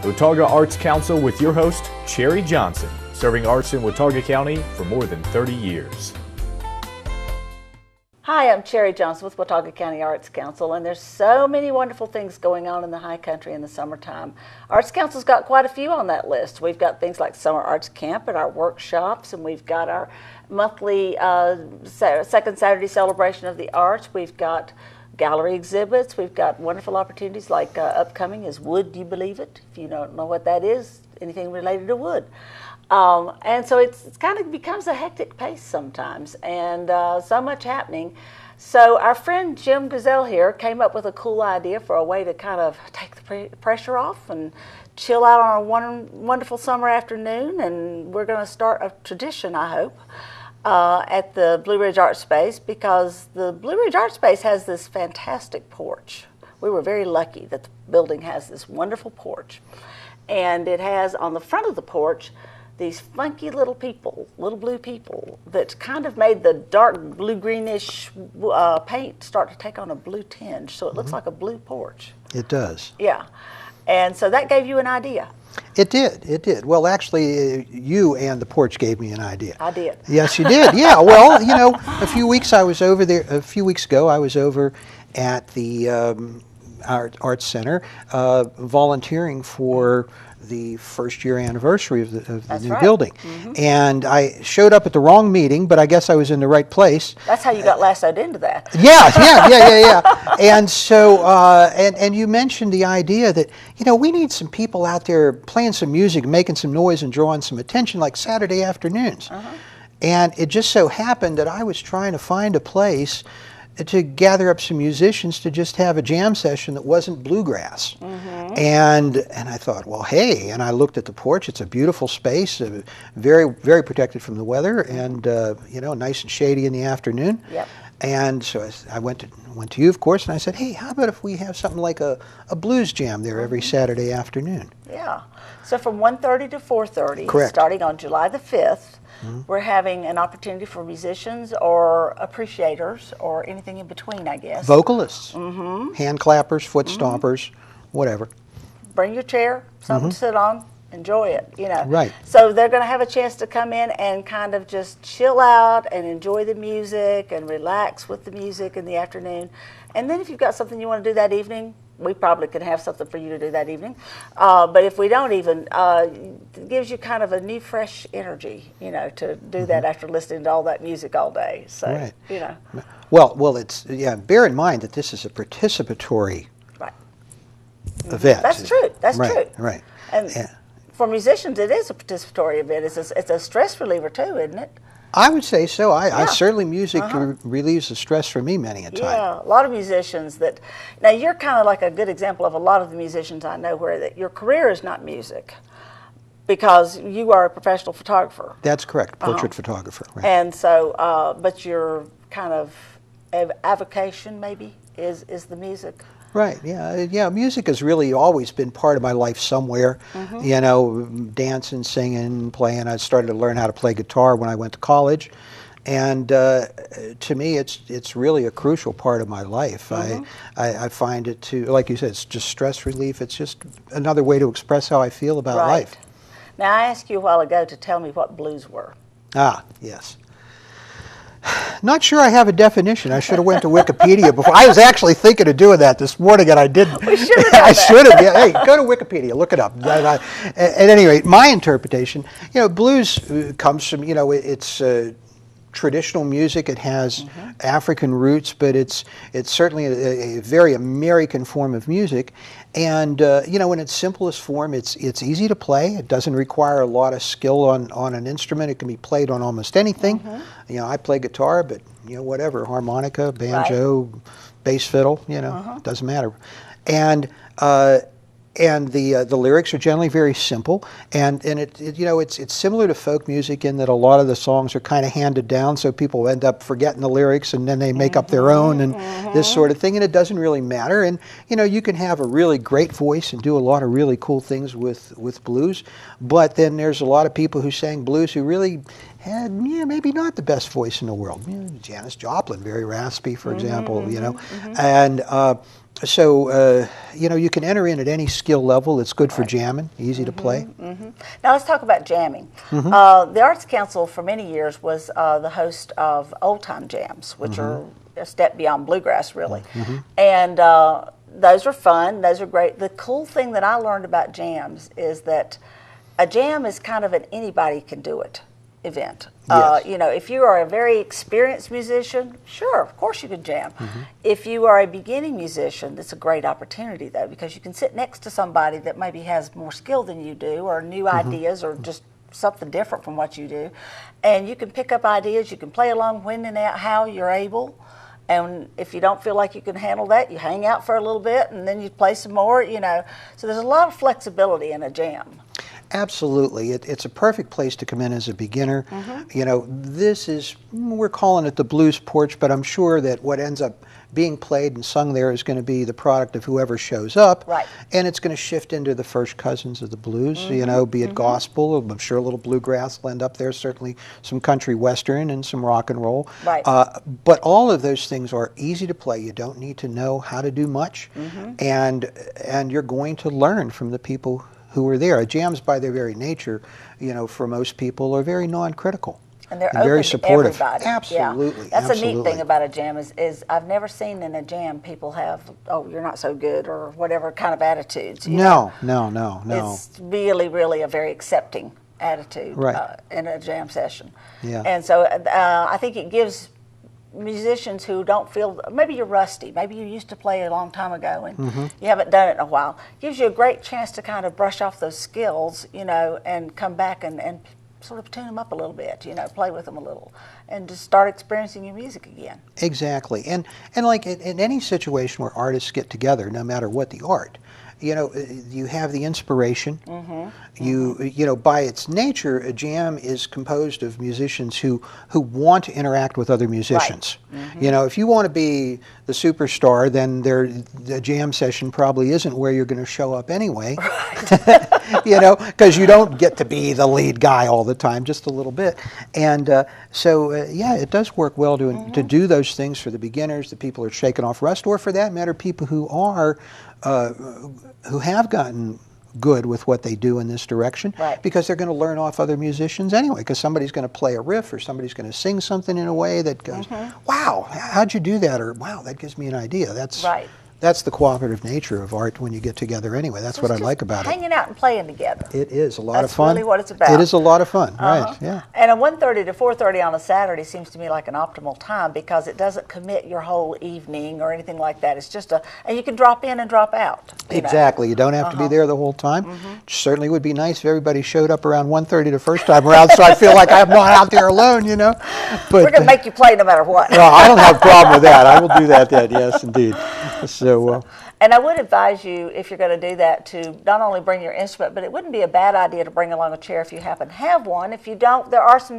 Watauga Arts Council with your host, Cherry Johnson, serving arts in Watauga County for more than 30 years. Hi, I'm Cherry Johnson with Watauga County Arts Council, and there's so many wonderful things going on in the high country in the summertime. Arts Council's got quite a few on that list. We've got things like summer arts camp and our workshops, and we've got our monthly second Saturday celebration of the arts. We've got gallery exhibits. We've got wonderful opportunities like upcoming is Wood You Believe It? If you don't know what that is, anything related to wood. And so it's kind of becomes a hectic pace sometimes, and so much happening. So our friend Jim Guzel here came up with a cool idea for a way to kind of take the pressure off and chill out on a wonderful summer afternoon. And we're going to start a tradition, I hope, at the Blue Ridge Art Space, because the Blue Ridge Art Space has this fantastic porch. We were very lucky that the building has this wonderful porch, and it has on the front of the porch these funky little people, little blue people, that kind of made the dark blue-greenish paint start to take on a blue tinge, so it looks like a blue porch. It does. Yeah, and so that gave you an idea. It did, it did. Well, actually, you and the porch gave me an idea. I did. Yes, you did, yeah. Well, you know, a few weeks ago, I was over at the Arts Center volunteering for the first year anniversary of the new building. And I showed up at the wrong meeting, but I guess I was in the right place. That's how you got lassoed into that. Yeah. And so, and you mentioned the idea that, you know, we need some people out there playing some music, making some noise and drawing some attention like Saturday afternoons. And it just so happened that I was trying to find a place to gather up some musicians to just have a jam session that wasn't bluegrass. And I thought, well, hey, and I looked at the porch. It's a beautiful space, very, very protected from the weather, and you know, nice and shady in the afternoon. And so I went to you, of course, and I said, hey, how about if we have something like a blues jam there every Saturday afternoon? Yeah. So from 1:30 to 4:30, correct, starting on July the 5th, we're having an opportunity for musicians or appreciators or anything in between, I guess. Vocalists, hand clappers, foot stompers, whatever. Bring your chair, something to sit on, enjoy it, you know. Right. So they're going to have a chance to come in and kind of just chill out and enjoy the music and relax with the music in the afternoon. And then if you've got something you want to do that evening, we probably can have something for you to do that evening. But if we don't even, it gives you kind of a new, fresh energy, you know, to do that after listening to all that music all day. So, you know. Well, it's, yeah, bear in mind that this is a participatory event. That's true. That's true. Right. And for musicians, it is a participatory event. It's a stress reliever too, isn't it? I would say so. I certainly, music relieves the stress for me many a time. Yeah, a lot of musicians that, now you're kind of like a good example of a lot of the musicians I know where that your career is not music, because you are a professional photographer. That's correct, portrait photographer. Right. And so, but your kind of avocation maybe is the music. Right, yeah, music has really always been part of my life somewhere. You know, dancing, singing, playing. I started to learn how to play guitar when I went to college, and to me, it's really a crucial part of my life. I find it to, like you said, it's just stress relief. It's just another way to express how I feel about life. Now, I asked you a while ago to tell me what blues were. Ah, yes. Not sure I have a definition. I should have went to Wikipedia before. I was actually thinking of doing that this morning, and I didn't. We should have done that. I should have. Yeah. Hey, go to Wikipedia, look it up. At any rate, my interpretation, you know, blues comes from, you know, it's traditional music. It has African roots, but it's certainly a very American form of music. And you know, in its simplest form, it's easy to play. It doesn't require a lot of skill on an instrument. It can be played on almost anything. You know, I play guitar, but you know, whatever, harmonica, banjo, bass fiddle, you know, doesn't matter. And the lyrics are generally very simple, and it you know, it's similar to folk music in that a lot of the songs are kind of handed down, so people end up forgetting the lyrics and then they make up their own and this sort of thing, and it doesn't really matter. And you know, you can have a really great voice and do a lot of really cool things with blues, but then there's a lot of people who sang blues who really had maybe not the best voice in the world. Janis Joplin, very raspy, for example, and so you can enter in at any skill level. It's good for jamming, easy to play. Now let's talk about jamming. The Arts Council for many years was the host of old time jams, which are a step beyond bluegrass, really, and those are fun. Those are great. The cool thing that I learned about jams is that a jam is kind of an anybody can do it event. Yes. If you are a very experienced musician, sure, of course you can jam. If you are a beginning musician, that's a great opportunity though, because you can sit next to somebody that maybe has more skill than you do, or new ideas, or just something different from what you do, and you can pick up ideas. You can play along when and how you're able. And if you don't feel like you can handle that, you hang out for a little bit and then you play some more, So there's a lot of flexibility in a jam. Absolutely. It's a perfect place to come in as a beginner. This is, we're calling it the blues porch, but I'm sure that what ends up being played and sung there is going to be the product of whoever shows up. Right. And it's going to shift into the first cousins of the blues, be it gospel. I'm sure a little bluegrass will end up there, certainly some country western and some rock and roll. Right. But all of those things are easy to play. You don't need to know how to do much. And you're going to learn from the people who are there. Jams, by their very nature, for most people, are very non-critical. And they're very open supportive. to everybody. Absolutely. That's absolutely. a neat thing about a jam is I've never seen in a jam people have, oh, you're not so good, or whatever kind of attitudes. No. It's really, really a very accepting attitude in a jam session. Yeah. And so I think it gives musicians who don't feel, maybe you're rusty, maybe you used to play a long time ago and you haven't done it in a while, gives you a great chance to kind of brush off those skills, and come back and sort of tune them up a little bit, play with them a little, and just start experiencing your music again. Exactly. And like in any situation where artists get together, no matter what the art, you have the inspiration. By its nature, a jam is composed of musicians who want to interact with other musicians. If you want to be the superstar, then the jam session probably isn't where you're going to show up anyway. Because you don't get to be the lead guy all the time, just a little bit. And it does work well to do those things for the beginners, the people who are shaking off rust, or for that matter, people who are who have gotten good with what they do in this direction, because they're going to learn off other musicians anyway, because somebody's going to play a riff, or somebody's going to sing something in a way that goes, wow, how'd you do that? Or wow, that gives me an idea. That's the cooperative nature of art when you get together anyway. That's what I like about it. Hanging out and playing together. It is a lot of fun. That's really what it's about. It is a lot of fun, right, yeah. And a 1:30 to 4:30 on a Saturday seems to me like an optimal time, because it doesn't commit your whole evening or anything like that. It's just and you can drop in and drop out. Exactly. You don't have to be there the whole time. It certainly would be nice if everybody showed up around 1:30 the first time around, so I feel like I'm not out there alone, But we're going to make you play no matter what. Well, I don't have a problem with that. I will do that then, yes, indeed. So. And I would advise you, if you're going to do that, to not only bring your instrument, but it wouldn't be a bad idea to bring along a chair if you happen to have one. If you don't,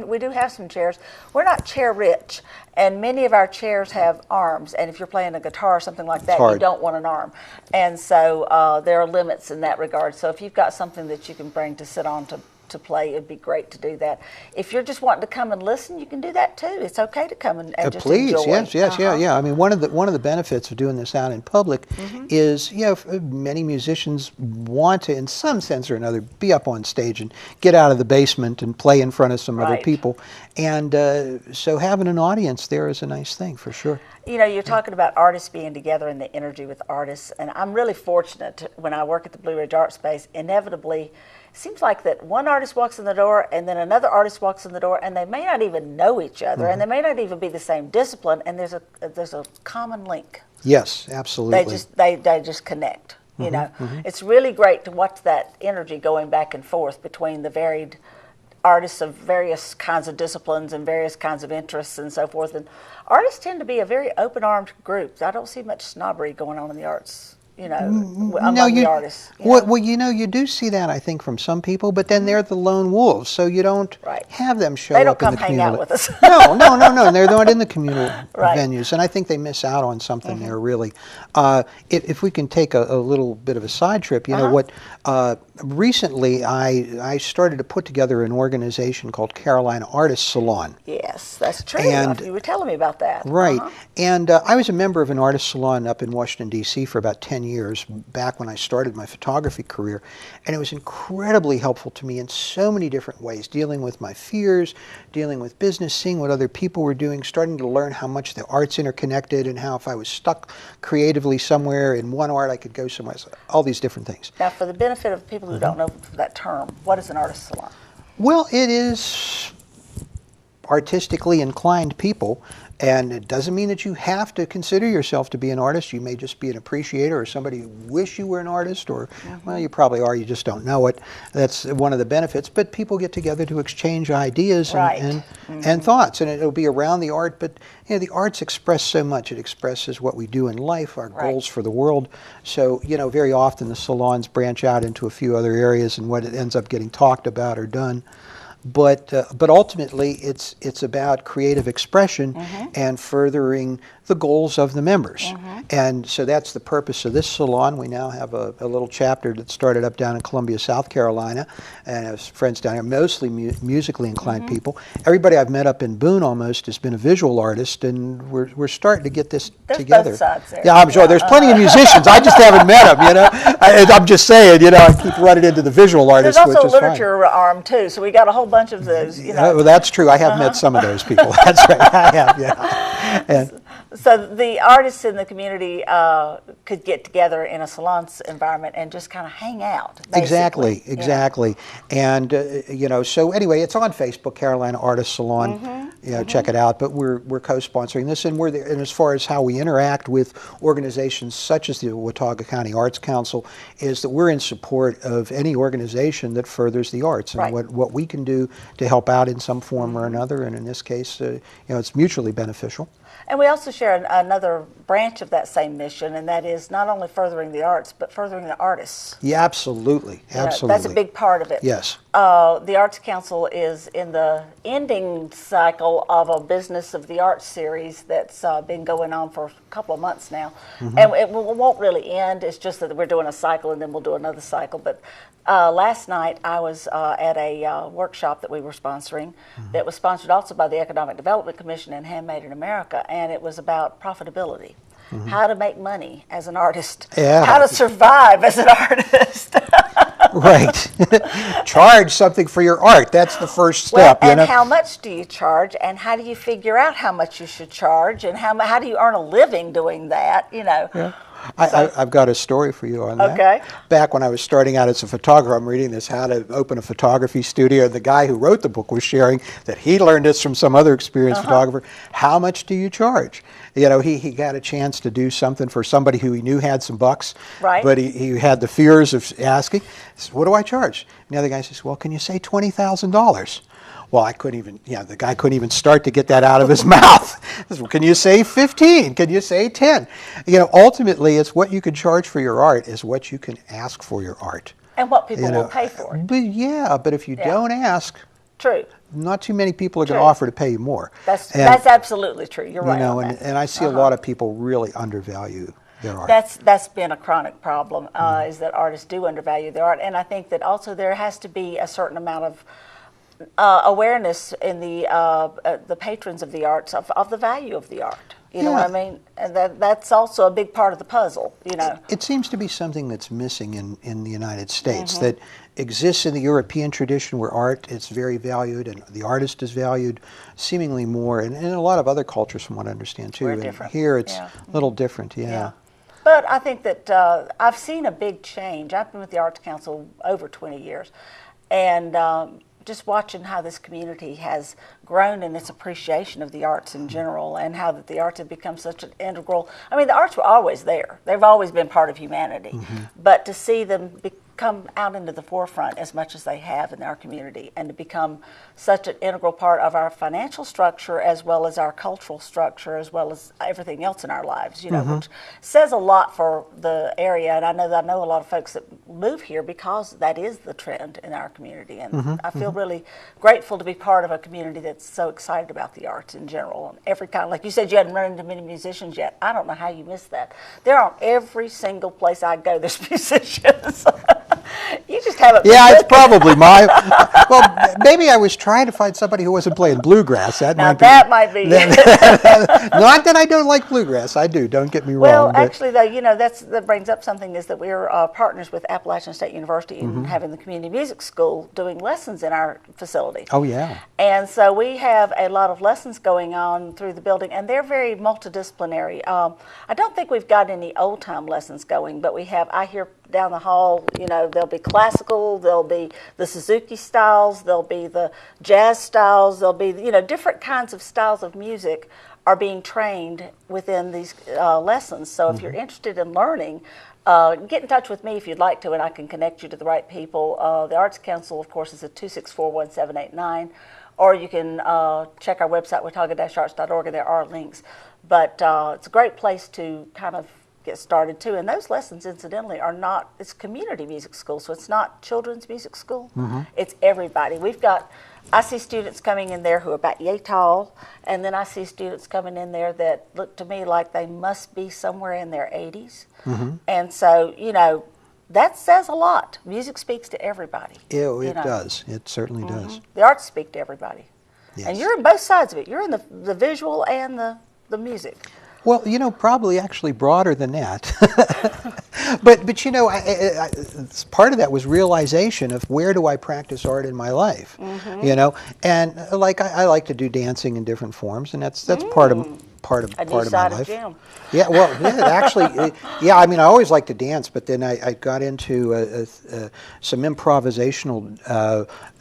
we do have some chairs. We're not chair rich, and many of our chairs have arms. And if you're playing a guitar or something like that, you don't want an arm. And so there are limits in that regard. So if you've got something that you can bring to sit on to play, it'd be great to do that. If you're just wanting to come and listen, you can do that too. It's okay to come and just enjoy. Please, yes, yeah. I mean, one of the benefits of doing this out in public is, many musicians want to, in some sense or another, be up on stage and get out of the basement and play in front of some other people. And so having an audience there is a nice thing, for sure. You're talking about artists being together and the energy with artists, and I'm really fortunate when I work at the Blue Ridge Art Space. Inevitably, it seems like that one artist walks in the door and then another artist walks in the door, and they may not even know each other, and they may not even be the same discipline, and there's a common link. Yes, absolutely. They just connect. It's really great to watch that energy going back and forth between the varied artists of various kinds of disciplines and various kinds of interests and so forth. And artists tend to be a very open-armed group. I don't see much snobbery going on in the arts, among the artists. Well, you do see that, I think, from some people, but then they're the lone wolves, so you don't have them show up in the communal. They don't come hang out with us. No, they're not in the communal venues, and I think they miss out on something there, really. If we can take a little bit of a side trip, what recently I started to put together an organization called Carolina Artist Salon. Yes, that's true. And You were telling me about that. Right. And I was a member of an artist salon up in Washington, D.C. for about 10 years, back when I started my photography career. And it was incredibly helpful to me in so many different ways, dealing with my fears, dealing with business, seeing what other people were doing, starting to learn how much the art's interconnected and how if I was stuck creatively somewhere in one art, I could go somewhere else, all these different things. Now, for the benefit of people who don't know that term, what is an artist salon? Well, it is artistically inclined people, and it doesn't mean that you have to consider yourself to be an artist. You may just be an appreciator or somebody who wish you were an artist, or well, you probably are, you just don't know it. That's one of the benefits. But people get together to exchange ideas and thoughts, and it'll be around the art. But the arts express so much. It expresses what we do in life, our goals for the world. So very often the salons branch out into a few other areas, and what it ends up getting talked about or done. But ultimately, it's about creative expression and furthering the goals of the members. And so that's the purpose of this salon. We now have a little chapter that started up down in Columbia, South Carolina, and has friends down here, mostly musically inclined people. Everybody I've met up in Boone almost has been a visual artist, and we're starting to get this together. Both sides there. Yeah, I'm sure. There's plenty of musicians. I just haven't met them, I'm just saying, I keep running into the visual artists, There's which also is a literature arm, too, so we got a whole bunch of those, Well, that's true. I have met some of those people. That's right. I have, yeah. And so the artists in the community could get together in a salon environment and just kind of hang out. Basically. Exactly. And, so anyway, it's on Facebook, Carolina Artist Salon. Check it out. But we're co-sponsoring this, and and as far as how we interact with organizations such as the Watauga County Arts Council, is that we're in support of any organization that furthers the arts and what we can do to help out in some form or another. And in this case, it's mutually beneficial. And we also share another branch of that same mission, and that is not only furthering the arts, but furthering the artists. Yeah, absolutely. Absolutely. That's a big part of it. Yes. The Arts Council is in the ending cycle of a Business of the Arts series that's been going on for a couple of months now. And it won't really end. It's just that we're doing a cycle, and then we'll do another cycle. But last night I was at a workshop that we were sponsoring that was sponsored also by the Economic Development Commission and Handmade in America, and it was about profitability. How to make money as an artist, how to survive as an artist. Right. Charge something for your art. That's the first step. And how much do you charge, and how do you figure out how much you should charge, and how do you earn a living doing that, Yeah. I've got a story for you on that. Okay. Back when I was starting out as a photographer, I'm reading this, How to Open a Photography Studio. The guy who wrote the book was sharing that he learned this from some other experienced photographer. How much do you charge? He got a chance to do something for somebody who he knew had some bucks, but he had the fears of asking. He says, what do I charge? And the other guy says, well, can you say $20,000? Well, I couldn't even, the guy couldn't even start to get that out of his mouth. Well, can you say 15? Can you say 10? Ultimately, it's what you can charge for your art is what you can ask for your art. And what people will pay for it. But if you don't ask, not too many people are going to offer to pay you more. That's absolutely true. You're right on that. And I see a lot of people really undervalue their art. That's been a chronic problem, is that artists do undervalue their art. And I think that also there has to be a certain amount of awareness in the patrons of the arts of the value of the art. You know what I mean? And that's also a big part of the puzzle, It seems to be something that's missing in the United States that exists in the European tradition where art is very valued and the artist is valued seemingly more, and in a lot of other cultures from what I understand too. We're different. Here it's a little different, But I think that I've seen a big change. I've been with the Arts Council over 20 years, and just watching how this community has grown in its appreciation of the arts in general, and how that the arts have become such an integral. I mean, the arts were always there. They've always been part of humanity. But to see them come out into the forefront as much as they have in our community, and to become such an integral part of our financial structure as well as our cultural structure as well as everything else in our lives, which says a lot for the area. And I know a lot of folks that move here because that is the trend in our community. And I feel really grateful to be part of a community that's so excited about the arts in general. And every kind, like you said, you hadn't run into many musicians yet. I don't know how you missed that. They're on every single place I go, there's musicians. You just haven't been Yeah, it's looking. probably my. Well, maybe I was trying to find somebody who wasn't playing bluegrass. That Now might that might be it. Not that I don't like bluegrass. I do. Don't get me Well, wrong. But actually, though, that brings up something is that we're partners with Appalachian State University in having the community music school doing lessons in our facility. oh yeah. And so we have a lot of lessons going on through the building, and they're very multidisciplinary. I don't think we've got any old time lessons going, but I hear down the hall, there'll be classical, there'll be the Suzuki styles, there'll be the jazz styles, there'll be, different kinds of styles of music are being trained within these lessons. So if you're interested in learning, get in touch with me if you'd like to, and I can connect you to the right people. The Arts Council, of course, is at 264-1789, or you can check our website, watauga-arts.org, and there are links. But it's a great place to kind of get started too. And those lessons, incidentally, it's community music school, so it's not children's music school. It's everybody. I see students coming in there who are about yay tall, and then I see students coming in there that look to me like they must be somewhere in their 80s. And so, that says a lot. Music speaks to everybody. It does. It certainly does. The arts speak to everybody. Yes. And you're in both sides of it. You're in the visual and the music. Well, probably actually broader than that. but part of that was realization of where do I practice art in my life, and I like to do dancing in different forms, and that's part of my life. Gym. Yeah, well, actually, I mean, I always liked to dance, but then I got into some improvisational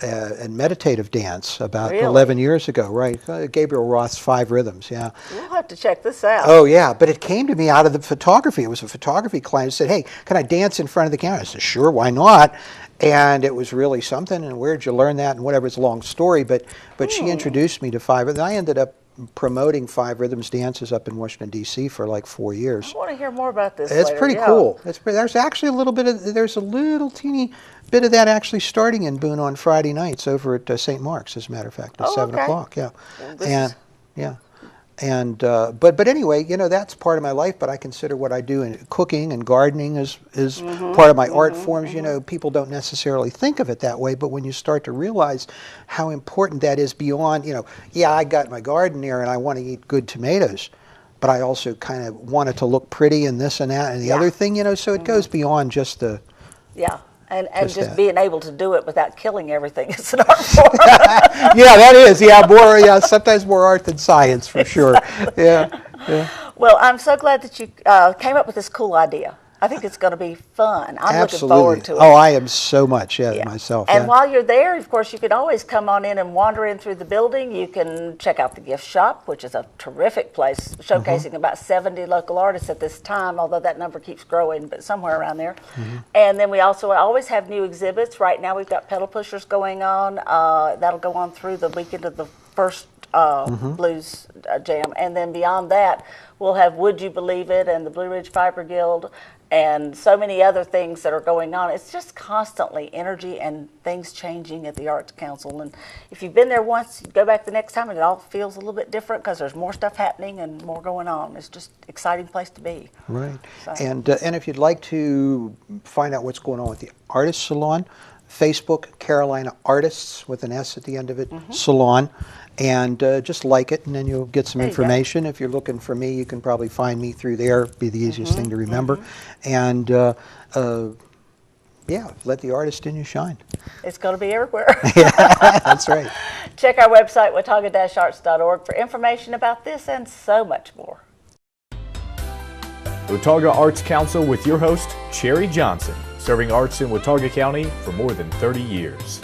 and meditative dance about 11 years ago, right? Gabriel Roth's 5 Rhythms, yeah. We'll have to check this out. Oh, yeah, but it came to me out of the photography. It was a photography client who said, hey, can I dance in front of the camera? I said, sure, why not? And it was really something, and where'd you learn that, and whatever, it's a long story, but she introduced me to 5 Rhythms. I ended up promoting 5 Rhythms dances up in Washington, D.C. for like 4 years. I want to hear more about this It's later. pretty cool. There's actually there's a little teeny bit of that actually starting in Boone on Friday nights over at St. Mark's, as a matter of fact, at 7 o'clock. Yeah. But anyway, that's part of my life, but I consider what I do in cooking and gardening is part of my art forms. People don't necessarily think of it that way, but when you start to realize how important that is beyond, I got my garden there and I want to eat good tomatoes, but I also kind of want it to look pretty and this and that and the other thing, so it goes beyond just the... Yeah. And just being able to do it without killing everything is an art form. Yeah, that is. Yeah, sometimes more art than science, for sure. Yeah. Well, I'm so glad that you came up with this cool idea. I think it's going to be fun. I'm looking forward to it. Oh, I am so much, myself. And while you're there, of course, you can always come on in and wander in through the building. You can check out the gift shop, which is a terrific place, showcasing about 70 local artists at this time, although that number keeps growing, but somewhere around there. And then we also always have new exhibits. Right now we've got pedal pushers going on. That'll go on through the weekend of the first blues jam. And then beyond that, we'll have Would You Believe It and the Blue Ridge Fiber Guild and so many other things that are going on. It's just constantly energy and things changing at the Arts Council. And if you've been there once, you go back the next time and it all feels a little bit different because there's more stuff happening and more going on. It's just an exciting place to be. Right. So. And if you'd like to find out what's going on with the Artist Salon, Facebook, Carolina Artists, with an S at the end of it, Salon. And just like it, and then you'll get some information. If you're looking for me, you can probably find me through there. Be the easiest thing to remember. And let the artist in you shine. It's going to be everywhere. Yeah, that's right. Check our website, watauga-arts.org, for information about this and so much more. Watauga Arts Council with your host, Cherry Johnson, serving arts in Watauga County for more than 30 years.